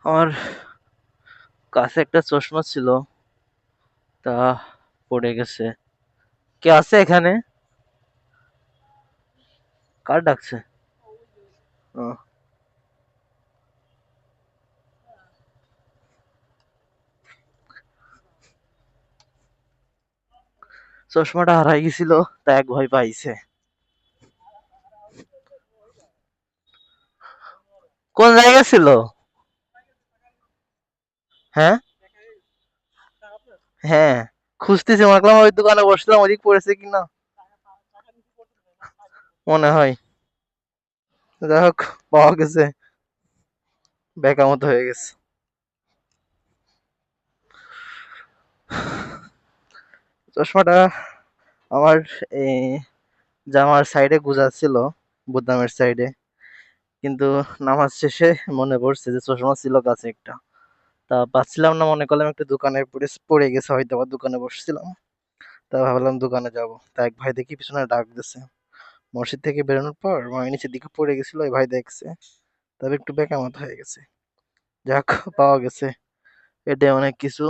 আমার কাছে একটা চশমা ছিল, তা পড়ে গেছে। কে আছে এখানে? কার ডাকছে? ও, চশমাটা হারাই গেছিল, তা এক ভয় পাইছে। কোন জায়গা ছিল? হ্যাঁ, হ্যাঁ, খুঁজতেছি, মনে করলাম ওই দোকানে বসলাম, ওদিক পড়েছে কিনা মনে হয়। যাই হোক, পাওয়া গেছে। বেকার মতো হয়ে গেছে। চশমাটা আমার এই জামার সাইডে গুজা ছিল, বুদনামের সাইডে। কিন্তু নামাজ শেষে মনে পড়ছে যে চশমা ছিল কাছে একটা। তা পাচ্ছিলাম না, মনে করলাম একটু দোকানে পড়ে গেছে হয়তো, আবার দোকানে বসছিলাম। তা ভাবলাম দোকানে যাব, তা এক ভাই দেখি পিছনে ডাক দিছে। মসজিদ থেকে বেরোনোর পর আমি নিচের দিকে পড়ে গেছিল, ওই ভাই দেখছে। তবে একটু বেকামত হয়ে গেছে। যাক, পাওয়া গেছে, এটাই অনেক কিছু।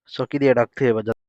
চকি দিয়ে ডাকতে হবে।